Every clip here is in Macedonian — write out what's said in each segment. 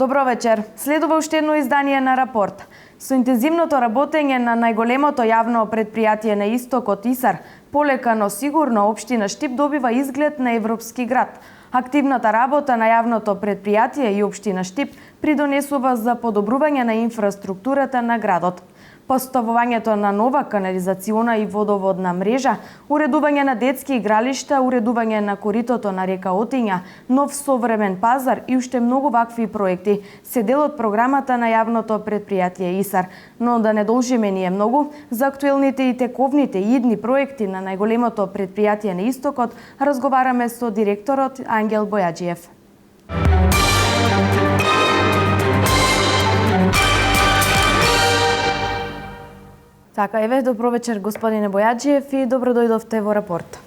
Добро вечер. Следува уште едно издание на Рапорт. Со интензивното работење на најголемото јавно предпријатие на истокот ИСАР, полека но сигурно општина Штип добива изглед на европски град. Активната работа на јавното предпријатие и општина Штип придонесува за подобрување на инфраструктурата на градот. Поставувањето на нова канализациона и водоводна мрежа, уредување на детски игралишта, уредување на коритото на река Отиња, нов современ пазар и уште многу вакви проекти се дел од програмата на јавното предпријатие ИСАР. Но да не должиме ние многу, за актуелните и тековните идни проекти на најголемото предпријатие на истокот разговараме со директорот Ангел Бојаджиев. Така, еве, добро вечер, господине Бојаджиев, и добро дојдовте во Рапорт.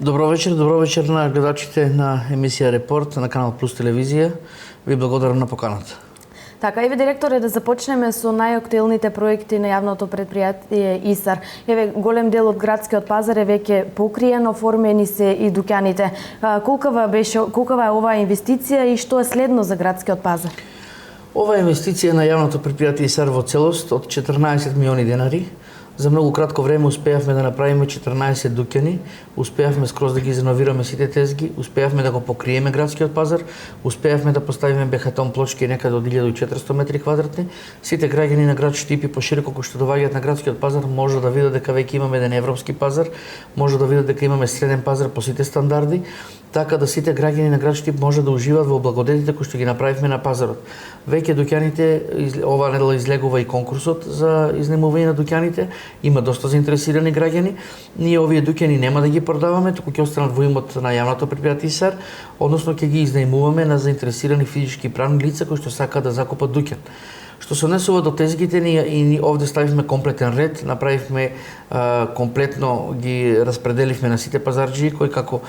Добро вечер на гледачите на емисија Репорт на Канал Плюс телевизија. Ви благодарам на поканата. Така, еве, директоре, да започнеме со најактуелните проекти на јавното предпријатие ИСАР. Еве, голем дел од градскиот пазар е веќе покриен, оформени се и дуќаните. Колкава е оваа инвестиција и што е следно за градскиот пазар? Ова инвестиција на јавното предпријатие ИСАР во целост од 14 милиони денари. За многу кратко време успеавме да направиме 14 дуќани, успеавме скроз да ги реновираме сите тезги, успеавме да го покриеме градскиот пазар, успеавме да поставиме бехатон плочки некаде од 1400 метри квадратни. Сите граѓани на град Штип и пошироко кои што доаѓаат на градскиот пазар може да видат дека веќе имаме еден европски пазар, може да видат дека имаме среден пазар по сите стандарди, така да сите граѓани на град Штип може да уживаат во благодетите кои што ги направивме на пазарот. Веќе дуќаните, оваа недела излегува и конкурсот за изнемување на дуќаните. Има доста заинтересирани граѓани. Ние овие дуќани нема да ги продаваме, туку ќе останат во имот на јавното предпријатие ИСАР, односно ќе ги изнајмуваме на заинтересирани физички и правни лица кои што сакаат да закупат дуќан. Што се однесува до тезгите, ние овде ставивме комплетен ред, направивме комплетно ги распределивме на сите пазарџии кои како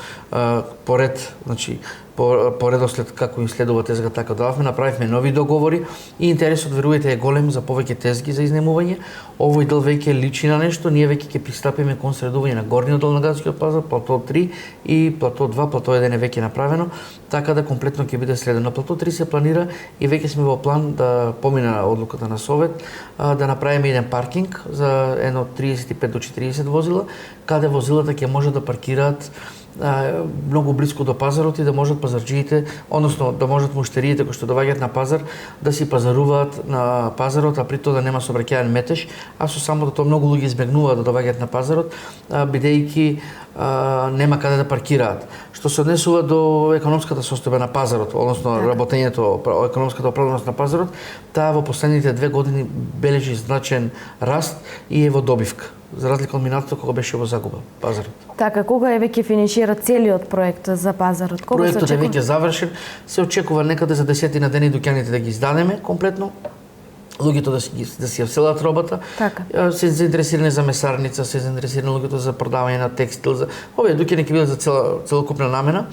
поред, значи по редослед како им следува тезга, така дававме, направивме нови договори и интересот, верувате, е голем за повеќе тезги за изнемување. Овој дел веќе личи на нешто, ние веќе ќе пристапиме кон средување на горниот дел на градскиот пазар, плато 3 и плато 2, плато 1 е веќе направено, така да комплетно ќе биде следено. Плато 3 се планира и веќе сме во план да помина одлуката на Совет, да направиме еден паркинг за едно 35 до 40 возила, каде возилата ќе може да паркираат многу близко до пазарот и да можат пазарџиите, односно да можат муштериите кои што доаѓаат на пазар да си пазаруваат на пазарот, а при тоа да нема сообраќајен метеж, а со самото тоа многу луѓе избегнуваат да доаѓаат на пазарот, бидејќи нема каде да паркираат. Што се однесува до економската состојба на пазарот, односно работењето, економската оправданост на пазарот, таа во последните 2 години бележи значен раст и е во добивка, за разлика од минатото кога беше во загуба пазарот. Така, кога е веќе финишира целиот проект за пазарот? Кога проектот е веќе завршен, се очекува некаде за 10 дени дуќаните да ги издадеме комплетно, луѓето да си ја вселат робата. Така. Се заинтересирани за месарница, се заинтересирани луѓето за продавање на текстил, за овие дуќани ќе бидат за целокупна намена.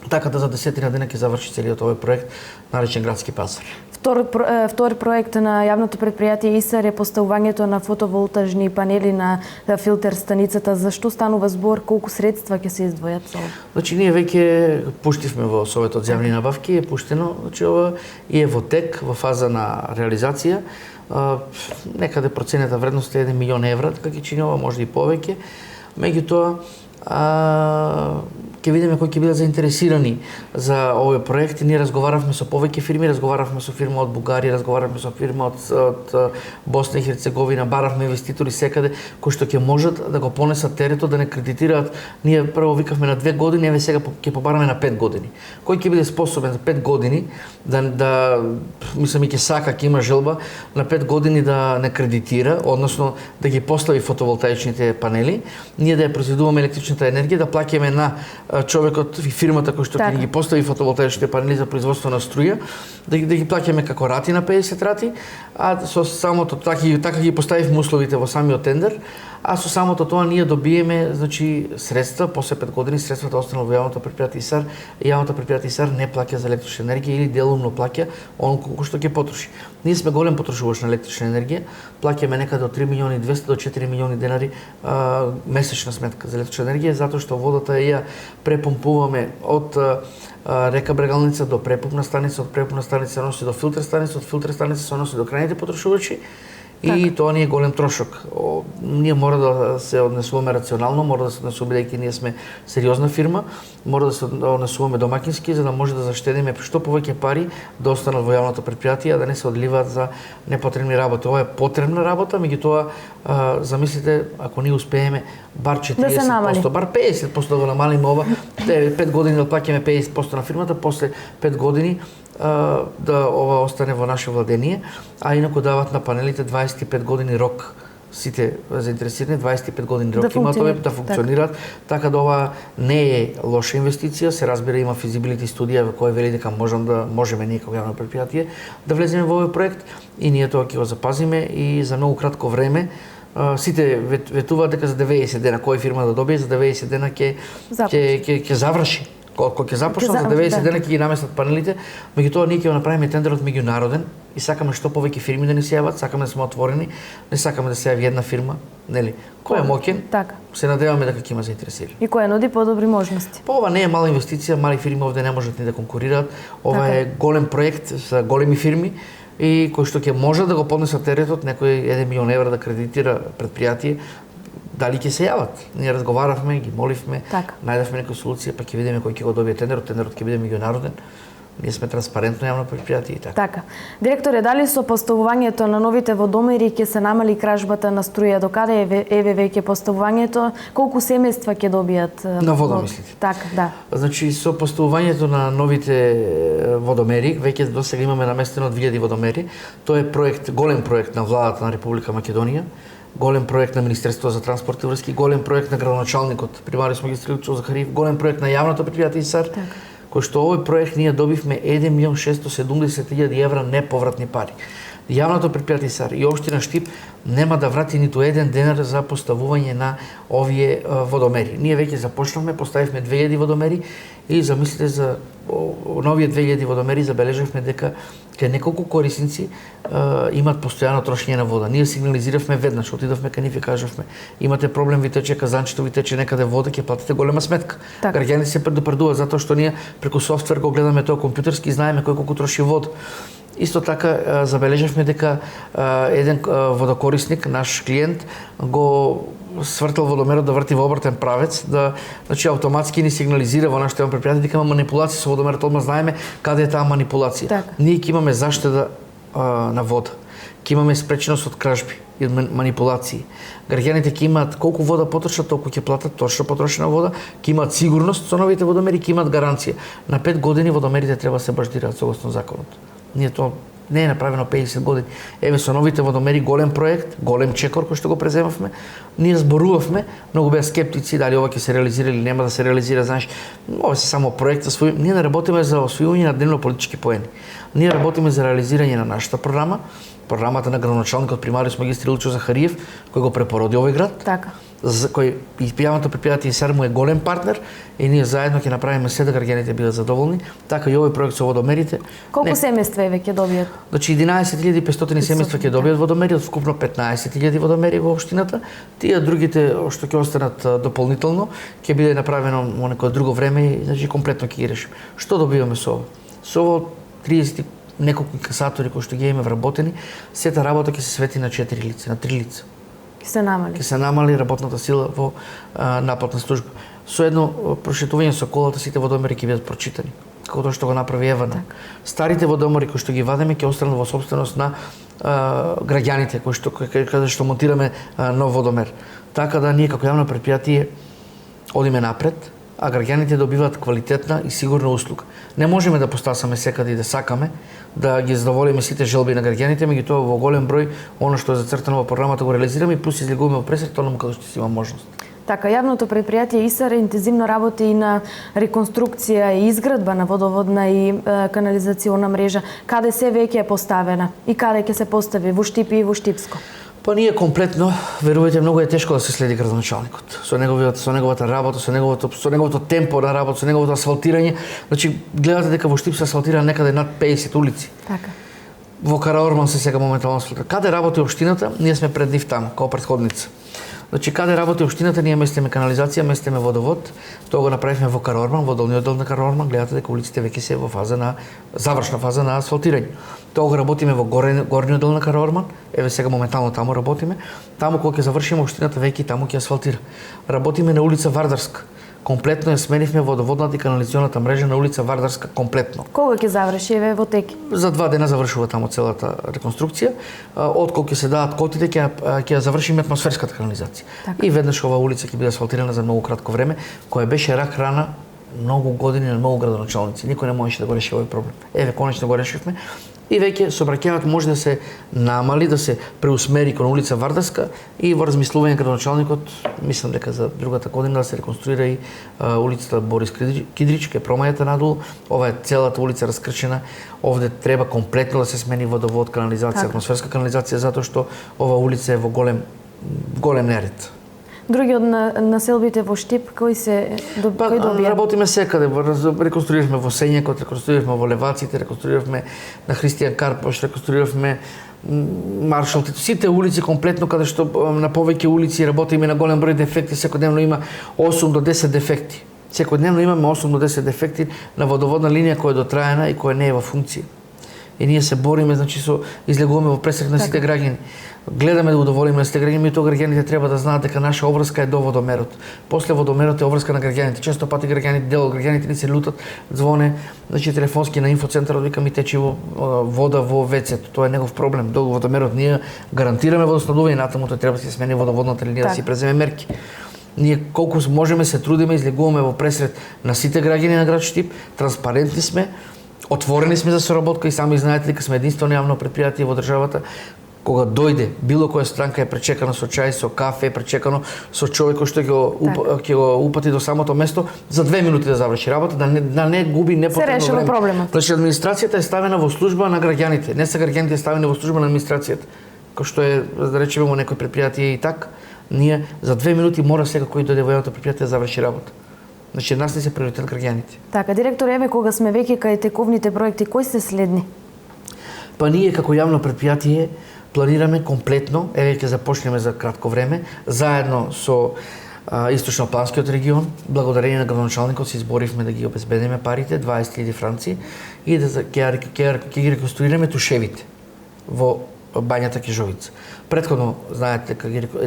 Така да за 10 дена ќе заврши целиот овој проект наречен градски пазар. Втор проект на јавното предпријатие ИСАР е поставувањето на фотоволтажни панели на филтер станицата. Зашто станува збор, колку средства ќе се издвојат за ова? Значи ние веќе пуштивме во Советот за јавни набавки, е пуштено, значи ова и е во тек, во фаза на реализација. Некаде проценета вредност е 1 милион евра, така ќе чини ова, може и повеќе. Меѓутоа ќе видиме кои ќе бидат заинтересирани за овој проект. Ние разговаравме со повеќе фирми, разговаравме со фирма од Бугарија, разговаравме со фирма од Босна и Херцеговина, баравме инвеститори секаде кои што ќе можат да го понесат теретот, да не кредитираат. Ние прво викавме на 2 години, еве сега ќе побараме на 5 години. Кој ќе биде способен за 5 години да мислам и ќе сака, ќе има желба на 5 години да не кредитира, односно да ги постави фотоволтаичните панели, ние да ја произведуваме електричната енергија, да плаќаме на човекот и фирмата кој што ќе ги постави фотоволтаичните панели за производство на струја, да ги плаќаме како рати на 50 рати, а со самото така ги поставивме условите во самиот тендер, а со самото тоа ние добиеме значи средства, после 5 години средствата останало во јавното предпријатие ИСАР, и јавното предпријатие ИСАР не плаќа за електрична енергија или делумно плаќа оно колку што ќе потроши. Ние сме голем потрошувач на електрична енергија, плаќаме некаде од 3 милиони 200 до 4 милиони денари месечна сметка за електрична енергија, затоа што водата ја препомпуваме од река Брегалница до препумна станица, од препумна станица се носи до филтер станица, од филтер станица се носи до крајните потрошувачи. И тоа ни е голем трошок. Ние мора да се однесуваме рационално, мора да се однесуваме бидејќи ние сме сериозна фирма, мора да се однесуваме домакински за да може да заштедиме што повеќе пари да останат во јавното предпријатие, а да не се одливаат за непотребни работи. Ова е потребна работа, меѓутоа замислите ако ние успееме бар 40%, бар 50% да го намалиме ова, 5 години да плаќаме 50% на фирмата, после 5 години да ова остане во наше владение, а инаку дават на панелите 25 години рок сите заинтересирани, 25 години рок имаат овие да функционираат, така да ова не е лоша инвестиција, се разбира има физибилити студија во која вели дека можеме ние како јавно предпријатие да влеземе во овој проект и ние тоа ќе го запазиме и за многу кратко време. Сите ветуваат дека за 90 дена која фирма да добие, за 90 дена ќе заврши. Кога ќе започнат за 90 дена ќе ги наместат панелите, меѓутоа ние ќе го направиме тендерот меѓународен и сакаме што повеќе фирми да ни се јават, сакаме да сме отворени, не сакаме да се јави една фирма, нели? Кој е моќен? Така. Се надеваме дека ќе има заинтересирани. И кој нуди подобри можности. Ова не е мала инвестиција, мали фирми овде не можат ни да конкурираат. Ова е голем проект за големи фирми и кој што ќе може да го поднесат теретот, некој 1 милион евра да кредитира предпријатие, дали ќе се јават. Ние разговаравме, ги моливме, најдовме некоја солуција, па ќе видиме кој ќе го добие тендерот. Тендерот ќе биде меѓународен. Ние сме транспарентно јавно предпријатие и така. Така. Директоре, дали со поставувањето на новите водомери ќе се намали кражбата на струја? Докаде еве веќе поставувањето? Колку семејства ќе добијат? На вода мислите? Така, да. Значи со поставувањето на новите водомери, веќе досега имаме наместено 2000 водомери. Тоа е проект, голем проект на владата на Република Македонија. Голем проект на Министерството за транспорт и врски, голем проект на градоначалникот примариус магистар Илчо Захариев, голем проект на јавното предпријатие ИСАР, кој што овој проект ние добивме 1.670.000 евра неповратни пари. Јавното предпријатие ИСАР и општина Штип нема да врати ниту еден денар за поставување на овие водомери. Ние веќе започнавме, поставивме 2000 водомери и замислите за новие 2000 водомери забележавме дека кај неколку корисници имат постојано трошење на вода. Ние сигнализиравме веднаш, отидовме кај нив и кажавме: имате проблем, ви тече казанчето, ви тече некаде вода, ќе платите голема сметка. Граѓаните се предупредуваат затоа што ние преку софтвер го гледаме тоа компјутерски и знаеме кој колку троши вода. Исто така забележавме дека еден водокорисник, наш клиент, го свртал водомерот да врти во обратен правец, да значи автоматски ни сигнализира во нашето предпријатие дека има манипулација со водомерот, одма знаеме каде е таа манипулација. Ние ќе имаме заштеда на вода. Ќе имаме спреченост од кражби и манипулации. Граѓаните ќе имаат колку вода потрошат, толку ќе платат точно потрошена вода, ќе имаат сигурност со новите водомери, ќе имаат гаранција. На 5 години водомерите треба да се баштираат согласно законот. Ние тоа не е направено 50 години. Еве со новите водомери голем проект, голем чекор кој што го преземавме, ние зборувавме, многу беа скептици дали ова ќе се реализира или нема да се реализира, знаеш, ова се само проект за свој. Ние не работиме за освојување на дневно политички поени. Ние работиме за реализирање на нашата програма, програмата на градоначалникот примариус магистар Илчо Захариев, кој го препороди овој град. Така. За кој јавното предпријатие ИСАР му е голем партнер и ние заедно ќе направиме се да граѓаните бидат задоволни, така и овој проект со водомерите. Колку семејства еве ќе добијат? Значи 11.500 семејства ќе добијат водомери, од вкупно 15.000 водомери во општината. Тие другите што ќе останат дополнително ќе биде направено во некое друго време и значи комплетно ќе ги решиме. Што добиваме со ова? Со ова 30 неколку инкасатори кои што ги имаме вработени, сета работа ќе се свети на 4 лица, на 3 лица. Ќе се намали работната сила во наплатна служба. Со едно прошетување со колата сите водомери ќе бидат прочитани, како тоа што го направи Евана. Старите водомери кои што ги вадиме ќе останат во сопственост на граѓаните каде што монтираме нов водомер. Така да ние како јавно предпријатие одиме напред, а граѓаните добиваат квалитетна и сигурна услуга. Не можеме да постасаме секаде и да сакаме да ги задоволиме сите желби на граѓаните, меѓутоа во голем број она што е зацртано во програмата го реализираме и плюс излегуваме во пресек тоа каде што си има можност. Така, јавното предпријатие ИСАР интензивно работи и на реконструкција и изградба на водоводна и канализациона мрежа. Каде се веќе е поставена и каде ќе се постави во Штип и во Штипско? Па ние комплетно, верувате, многу е тешко да се следи градоначалникот. Со неговата работа, со неговото темпо на работа, со неговото асфалтирање. Значи, гледате дека во Штип се асфалтира некаде над 50 улици. Така. Во Караорман се сега моментално асфалтира. Каде работи општината, ние сме пред нив таму, као претходница. Значи, каде работи општината, ние местиме канализација, местиме водовод. Тоа го направивме во Караорман, во долниот дел на Караорман. Гледате дека улиците веќе се во завршна фаза на асфалтирање. Тоа го работиме во горниот дел на Караорман. Еве сега моментално таму работиме. Таму кога ќе завршиме општината веќе таму ќе асфалтира. Работиме на улица Вардарска. Комплетно ја сменивме водоводната и канализационата мрежа на улица Вардарска комплетно. Кога ќе заврши еве во теки? За 2 дена завршува таму целата реконструкција. Отколку ќе се дадат котите, ќе завршиме атмосферската канализација. Така. И веднаш оваа улица ќе биде асфалтирана за многу кратко време, која беше рак рана многу години на многу градоначалници. Никој не можеше да го реши овој проблем. Еве конечно го решивме. И веќе сообраќајот може да се намали, да се преусмери кон улица Вардарска и во размислување градоначалникот, мислам дека за другата година да се реконструира и улицата Борис Кидрич, ке промајата надолу. Ова е целата улица раскрчена. Овде треба комплетно да се смени водовод, канализација, атмосферска канализација, затоа што ова улица е во голем неред. Други од населбите во Штип, кои добија? Работиме секаде, реконструиравме во Сењакот, реконструиравме во Леваците, реконструиравме на Христијан Карпош, реконструиравме Маршал Тито, сите улици комплетно, каде што на повеќе улици работиме на голем број дефекти, секојдневно има 8 до 10 дефекти. Секојдневно имаме 8 до 10 дефекти на водоводна линија која е дотраена и која не е во функција. И ние се бориме, значи излегуваме во пресрек на сите граѓани. Гледаме да удоволиме на сите граѓани, и тоа граѓаните треба да знаат дека наша обврска е до водомерот. После водомерот е обврска на граѓаните. Често пати дел од граѓаните ни се лутат, звоне, значи телефонски на инфоцентарот, вика ми тече вода во вецето. Тоа е негов проблем. До водомерот ние гарантираме водоснабдување, натаму тој треба да се смени водоводната линија, да си преземе мерки. Ние колку можеме се трудиме, излегуваме во пресред на сите граѓани на град Штип, транспарентни сме, отворени сме за соработка и сами знаете дека сме единствено јавно предпријатие во државата. Кога дојде било која странка е пречекано со чај, со кафе, е пречекано со човек кој што ќе го упати до самото место за 2 минути да заврши работа, да не губи непотребно време. Се решува проблемот. Значи администрацијата е ставена во служба на граѓаните, не се граѓаните ставени во служба на администрацијата. Кој што е, да речеме, во некој предпријатие и така, ние за 2 минути мора секој кој дојде во јавното предпријатие да заврши работа. Значи нас не се приоритет граѓаните. Така, директор, еве кога сме веќе кај тековните проекти, кои се следни? Па ние како јавно предпријатие планираме комплетно, еве ќе започнеме за кратко време, заедно со Источнопланскиот регион, благодарение на градоначалникот се изборивме да ги обезбедиме парите, 20.000 франци, и да ќе ги реконструираме тушевите во бањата Кежовица. Претходно знаете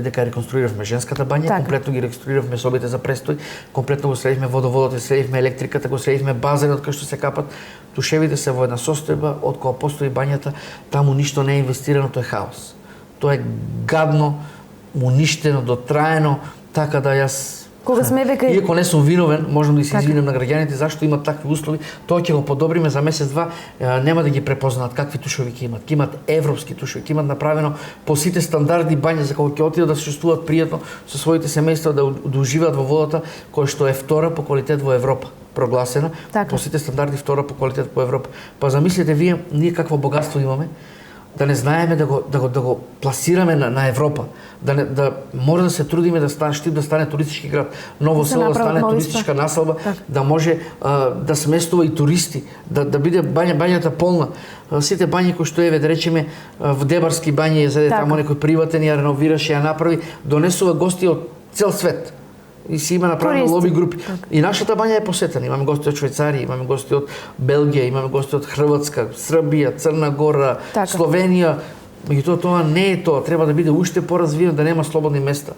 дека реконструиравме женската бања, така. Комплетно ги реконструиравме собите за престој, комплетно го средивме водоводот, средивме електриката, го средивме базенот кај што се капат. Тушевите се во една состојба, од кога постои бањата, таму ништо не е инвестирано, тоа е хаос. Тоа е гадно, уништено, дотраено, така да јас Кога сме веќе... Иако не сум виновен, можам да се извинем на граѓаните зашто имат такви услови, тоа ќе го подобриме за месец-два, нема да ги препознаат какви тушеви ќе имат. Ќе имат европски тушеви, ќе имат направено по сите стандарди бања за кога ќе отидат да се чувствуваат пријатно со своите семејства, да уживаат во водата која што е втора по квалитет во Европа, прогласена така. По сите стандарди втора по квалитет во Европа. Па замислете вие, ние какво богатство имаме, да не знаеме да го пласираме на Европа, да мора да се трудиме да стане Штип да стане туристички град, Ново село да стане туристичка населба, да може да сместува и туристи, да биде бањата полна. Сите бањи кои што еве да речеме в Дебарски бањи заде таму некој приватен ја реновираше, ја направи, донесува гости од цел свет. И си има направено лоби групи. И нашата бања е посетена. Имаме гости од Швајцарија, имаме гости од Белгија, имаме гости од Хрватска, Србија, Црна Гора, Словенија. Меѓутоа тоа не е тоа, треба да биде уште поразвиено, да нема слободни места.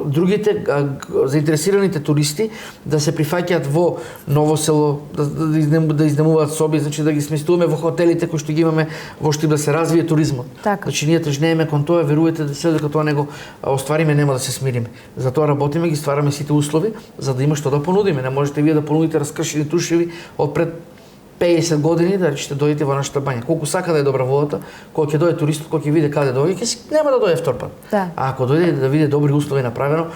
Другите заинтересираните туристи да се прифаќаат во Ново село, да изнемуваат соби, значи да ги сместуваме во хотелите кои што ги имаме во Штип, да се развие туризмот. Значи ние тежнееме кон тоа, верувате да се дека тоа него оствариме, нема да се смириме. Затоа работиме, ги ствараме сите услови за да има што да понудиме. Не можете вие да понудите раскршени тушеви од пред 50 години да речете дојдете во нашата бања. Колку сака да е добра водата, кога ќе дојде туристот, кога ќе види каде дојде, нема да дојде втор пат. А ако дојде да види добри услови направено,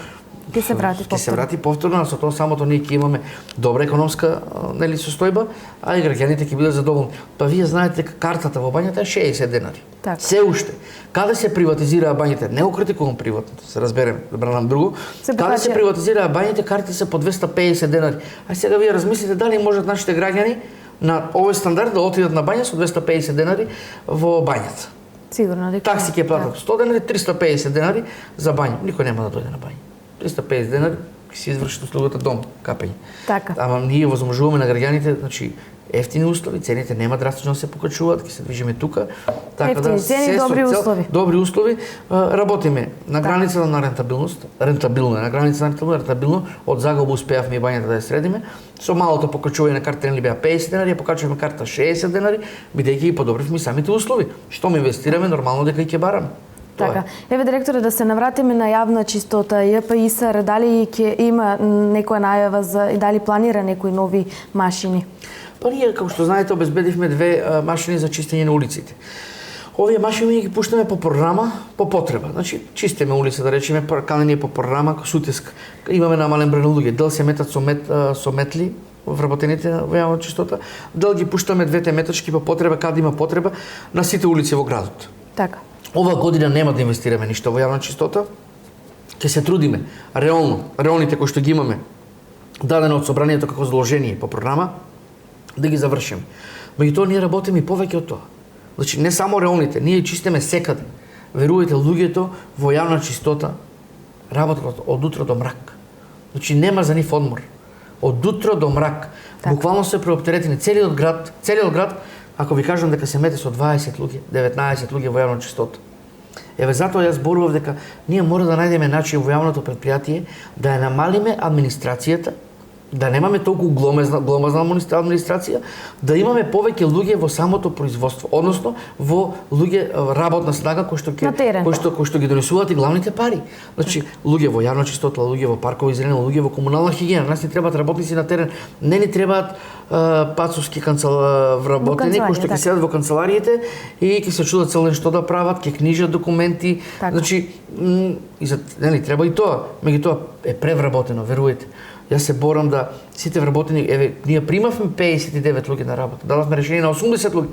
Ќе се врати Ќе се врати повторно, а со тоа самото ние ќе имаме добра економска нели состојба, а и граѓаните ќе бидат задоволни. Па вие знаете дека картата во бањата е 60 денари. Така. Се уште. Каде се приватизираа бањите? Не го критикувам приватното, се разберем, да бранам друго. Каде се приватизираа бањите, картите се по 250 денари. А сега вие размислите дали можат нашите граѓани на овој стандард да отидат на бања со 250 денари во бањата. Сигурно дека такси ќе платат 100 денари, 350 денари за бања. Никој нема да дојде на бања. 350 денари ќе се изврши услугата дом, капење. Така. Ама ние возможуваме на граѓаните, значи ефтини услови, цените нема драстично да се покачуваат, ќе се движиме тука. Така ефтини цени, добри услови. Добри услови, работиме на границата на рентабилност, рентабилно, на границата на рентабилно, од загуба успеавме и бањата да ја средиме. Со малото покачување на карта нели беа 50 денари, ја покачуваме карта 60 денари, бидејќи ги подобривме самите услови. Што ме инвестираме, нормално дека и ќе бараме. Така. Еве директоре, да се навратиме на јавна чистота. ЈПИСАР дали ќе има некоја најава за и дали планира некои нови машини? Па ние, како што знаете, обезбедивме 2 машини за чистење на улиците. Овие машини ги пуштаме по програма, по потреба. Значи, чистиме улица, да речеме, канени по програма, со утиск. Имаме намален број на луѓе. Дел се метат со метли вработените во јавна чистота, дел ги пуштаме 2 метачки по потреба, каде има потреба, на сите улици во градот. Така. Ова година нема да инвестираме ништо во јавна чистота. Ќе се трудиме реалните кои што ги имаме дадено од собранието како заложение по програма, да ги завршиме. Меѓутоа ние работиме и повеќе од тоа. Значи не само реалните, ние чистиме секаде. Верувајте, луѓето во јавна чистота работат од утро до мрак. Значи нема за нив одмор. Од утро до мрак. Так. Буквално се преоптеретени целиот град, ако ви кажам дека се мете со 20 луѓе, 19 луѓе во јавна чистота. Еве затоа јас зборував дека ние мора да најдеме начин во јавното претпријатие да ја намалиме администрацијата, да немаме толку гломазна администрација, да имаме повеќе луѓе во самото производство, односно во луѓе работна снага кои што ги донесуваат и главните пари. Значи луѓе во јавна чистота, луѓе во паркови зелено, луѓе во комунална хигиена, нас ни требаат работници на терен, не ни требаат пацовски вработени кои што ќе седат во канцелариите и ќе се чудат цел ден што да прават, ќе книжат документи. Так. Значи нели треба и тоа, меѓутоа е превработено, верујте. Јас се борам да сите вработени, еве, ние примавме 59 луѓе на работа, дадовме решение на 80 луѓе.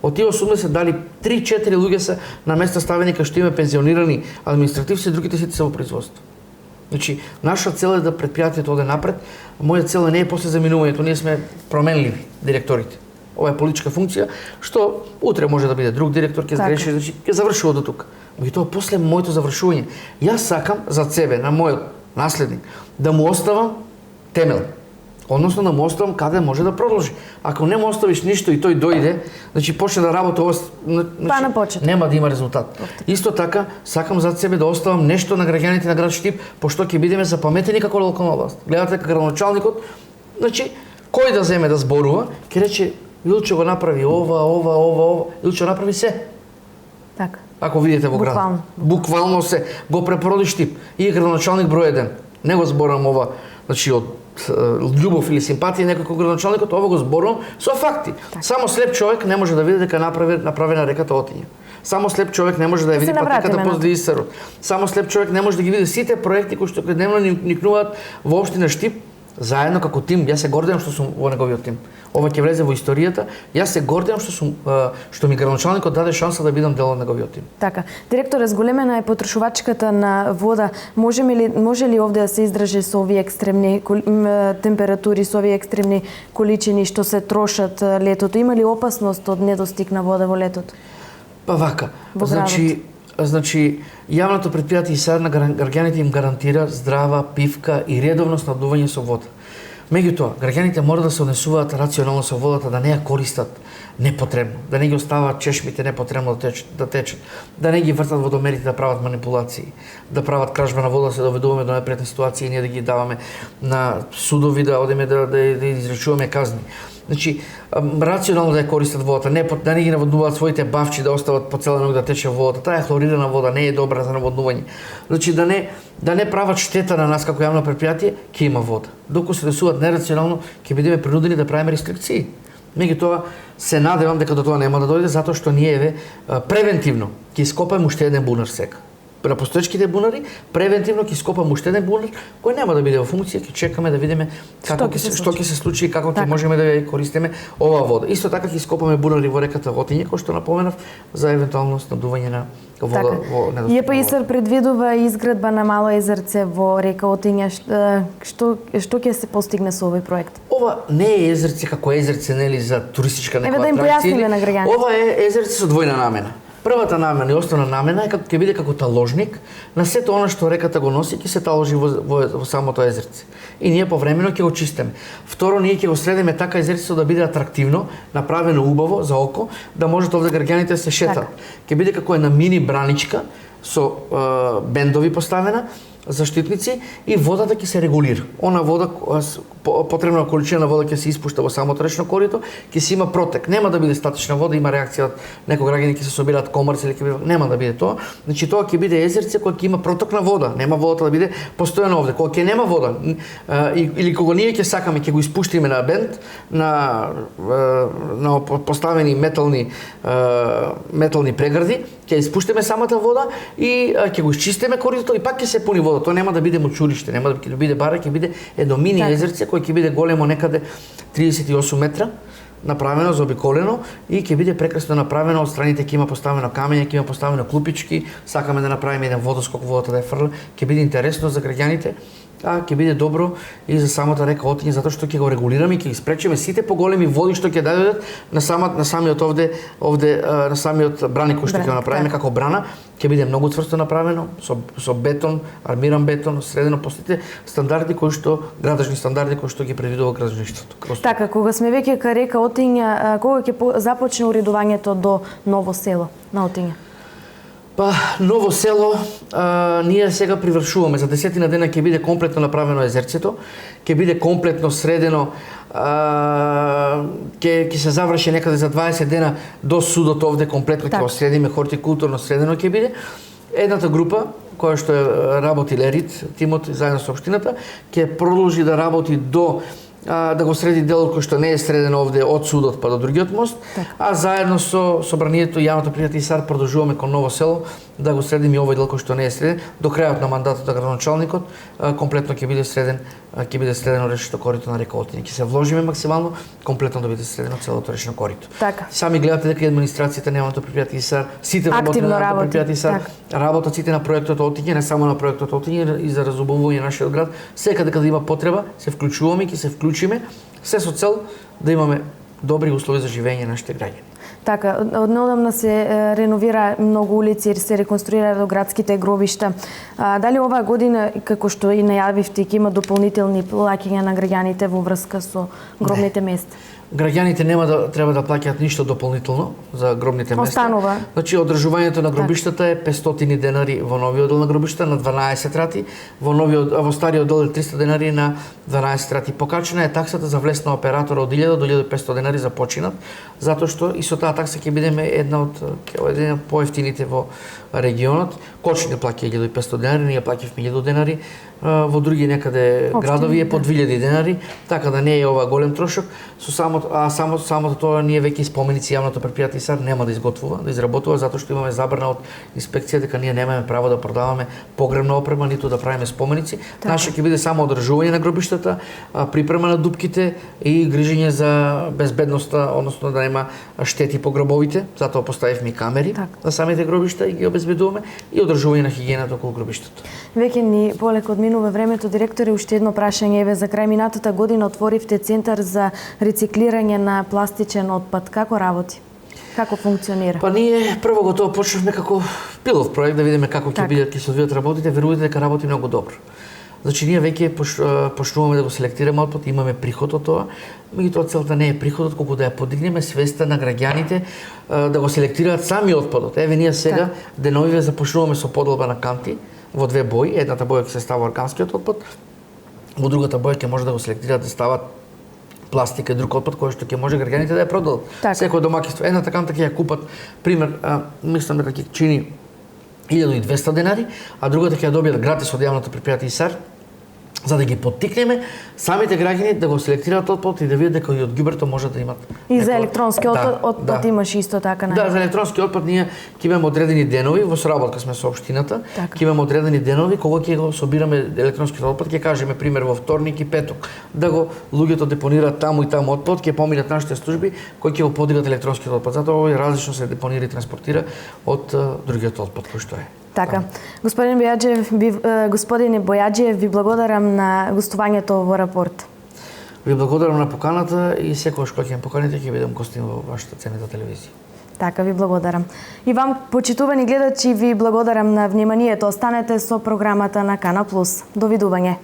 Од тие 80 дали 3-4 луѓе се на места ставени кај што имаме пензионирани административци, другите сите се во производство. Значи, наша цел е да претпријатието оде напред. Моја цел не е после заминувањето, ние сме променливи директорите. Ова е политичка функција, што утре може да биде друг директор, ќе сгреши, значи ќе завршува до тука. Меѓутоа после моето завршување, јас сакам за себе, на мојот наследник, да му оставам темел. Односно да му оставам каде може да продолжи. Ако не му оставиш ништо и тој дојде, значи почне да работи ова, значи, нема да има резултат. Исто така, сакам зад себе да оставам нешто на граѓаните на град Штип, пошто ќе бидеме запаметени како локална власт. Гледате како градоначалникот, значи кој да земе да зборува, ќе рече Илчо го направи ова, Илчо направи се. Така. Ако видите во град. Буквално се го препороди Штип и градоначалник број 1. Не го зборам ова, значи од љубов или симпатија некој кога градоначалникот, ова го зборувам со факти. Так. Само слеп човек не може да види дека направена реката Отиња. Само слеп човек не може да ја види патеката позади Исарот. Само слеп човек не може да ги види сите проекти кои што дневно никнуваат во општина Штип заедно како тим. Јас се гордеам што сум во неговиот тим. Ова ќе влезе во историјата. Јас се гордеам што ми градоначалникот даде шанса да бидам дел од неговиот тим. Така. Директоре, зголемена е потрошувачката на вода. Може ли овде да се издржи со овие екстремни температури, со овие екстремни количини што се трошат летото? Има ли опасност од недостиг на вода во летото? Па вака. Значи јавното претпријатие и сега на граѓаните им гарантира здрава пивка и редовно снабдување со вода. Меѓутоа, граѓаните мора да се однесуваат рационално со водата, да не ја користат непотребно, да не ги оставаат чешмите непотребно да течат, да не ги вртат водомерите да прават манипулации, да прават кражба на вода, се доведуваме до непријатни ситуации и ние да ги даваме на судови, да одиме да изречуваме казни. Значи, рационално да ја користат водата, да не ги наводнуваат своите бавчи да остават по цела ног да тече водата. Таа е хлорирана вода, не е добра за наводнување. Значи, да не прават штета на нас како јавно претпријатие, ќе има вода. Доколку се десуваат нерационално, ќе бидеме принудени да правиме рестрикции. Меѓутоа, се надевам дека до тоа нема да дојде, затоа што ние превентивно ќе ископаме уште еден бунар сега. на постоечките бунари, превентивно ќе скопаме уште еден бунар кој нема да биде во функција, ќе чекаме да видиме што ќе се случи и како ќе можеме да ја користиме оваа вода. Исто така ќе скопаме бунари во реката Отиња, кој што напоменав за евентуално снабдување на вода во недостапна. ЈПИСР предвидува изградба на мало езерце во река Отиња. Што ќе се постигне со овој проект? Ова не е езерце како езерце, нели, за туристичка некоја атракција. Еве да им појасниме на граѓаните. Ова е езерце со двојна намена. Првата намена и основна намена е како ќе биде како таложник на сето она што реката го носи, ќе се таложи во самото езерце. И ние повремено ќе го чистиме. Второ, ние ќе го средиме така езерцето да биде атрактивно, направено убаво за око, да можат овде граѓаните се шетат. Ќе биде како една мини браничка со бендови поставена, заштитници и водата ќе се регулира. Она вода, потребна количина на вода ќе се испушта во самото речно корито, ќе се има протек. Нема да биде статична вода, има реакција од некои граѓани ќе се собираат комарци или ќе биде, нема да биде тоа. Значи тоа ќе биде езерце кој ќе има проток на вода, нема водата да биде постојано овде. Кога ќе нема вода или кога ние ќе сакаме ќе го испуштиме на бенд, на поставени метални прегради, ќе испуштиме самата вода и ќе го изчистиме коритото и пак ќе се пуни вода. Тоа нема да биде мочуриште, нема да биде бара, ќе биде едно мини езерце кој ќе биде големо некаде 38 метра, направено, заобиколено и ќе биде прекрасно направено, од страните ќе има поставено камење, ќе има поставено клупички, сакаме да направиме еден водоскок, водата да ја фрла, ќе биде интересно за граѓаните, а ќе биде добро и за самата река Отиња, затоа што ќе го регулираме и ќе ги спречиме сите поголеми води што ќе дојдат на самиот овде на самиот браник кој што ќе го направиме како брана, ќе биде многу цврсто направено со бетон, армиран бетон, средено по сите стандарди кои што градажни стандарди кои што ги предвидува градежништвото. Така, кога сме веќе кај река Отиња, кога ќе започне уредувањето до ново село на Отиња? Па, ново село, ние сега привршуваме. За 10 дена ќе биде комплетно направено езерцето, ќе биде комплетно средено, ќе се заврши некаде за 20 дена до судот овде комплетно ќе го средиме, хортикултурно средено ќе биде. Едната група која што работи Лерит, тимот заедно со општината, ќе продолжи да работи до да го среди делот кој што не е среден овде од судот па до другиот мост, а заедно со собранието и јавното припјатие САР продолжуваме кон ново село да го средиме овој дел кој што не е среден до крајот на мандатот на градоначалникот, комплетно ќе биде средено речното корито на река Отиња. Ќе се вложиме максимално комплетно да биде средено целото речно корито. Така. Сами гледате дека и администрацијата на јавното припјатие САР, сите работи на јавното припјатие САР работат сите на проектот Отиња, не само на проектот Отиња и за разубавување на нашиот град, секаде каде има потреба се вклучуваме и ќе се вклучиме, се со цел да имаме добри услови за живење на нашите граѓани. Така, однодамна се реновира многу улици и се реконструира до градските гробишта. Дали оваа година, како што и најавивте, ќе има дополнителни плаќања на граѓаните во врска со гробните места? Граѓаните нема да треба да плаќаат ништо дополнително за гробните места. Останува. Значи одржувањето на гробиштата е 500 денари во новиот дел на гробишта на 12 рати, во стариот дел е 300 денари на 12 рати. Покачена е таксата за влез на оператора од 1000 до 1500 денари за починат, затоа што и со таа такса ќе бидеме една од поевтините во регионот. Кочни плаќа 1500 денари, ние плаќавме 1000 денари, во други некаде градови е по 2000 денари, така да не е ова голем трошок. Со самото тоа ние веќе споменици јавното препријатие САР нема да изготвува, да изработува затоа што имаме забрана од инспекција дека ние немаме право да продаваме погребна опрема ниту да правиме споменици. Наше ќе биде само одржување на гробиштата, припрема на дупките и грижење за безбедноста, односно да нема штети по гробовите. Затоа поставивме камери на самите гробишта и ги обезбедуваме и одржување на хигиената околу гробиштата. Веќе ни полека одминува времето, директоре, уште едно прашање. Еве, за крај минатата година отворивте центар за рециклирање на пластичен отпад. Како работи? Како функционира? Па ние прво го тоа почнавме како пилот проект да видиме како ќе се одвијат работите, верувате дека работи многу добро. Значи ние веќе почнуваме да го селектираме отпад, имаме приход од тоа, меѓутоа целта не е приходот, колку да ја подигнеме свеста на граѓаните да го селектираат сами отпадот. Еве ние сега деновиве започнуваме со поделба на канти во две бои, едната боја ќе се става органскиот отпад, во другата боја ќе може да го селектираат да стават пластика и друг отпад кој што ќе може граѓаните да ја продадат. Секој домаќинство, едната канта ќе ја купат, пример, мислам дека ќе чини 1200 денари, а другата ќе ја добијат гратис од јавното препријатие САР, за да ги поттикнеме самите граѓани да го селектираат отпад и да видат дека и од ѓубрето може да имат. И за електронски отпад имаш исто така. Да, за електронски отпад ние ќе имаме одредени денови во соработка сме со општината. Така. Ќе имаме одредени денови кога ќе го собираме електронскиот отпад, ќе кажеме пример во вторник и петок да го луѓето депонираат таму и таму отпад, ќе поминат нашите служби кои ќе го подигат електронскиот отпад. Затоа овој различно се депонира и транспортира од другиот отпад кој што е. Така. Господине Бојаджиев, ви благодарам на гостувањето во Рапорт. Ви благодарам на поканата и секогаш кога ќе ме поканите ќе бидам гостин во вашата ценита телевизија. Така, ви благодарам. И вам, почитувани гледачи, ви благодарам на вниманието. Останете со програмата на Кана Плюс. Довидување.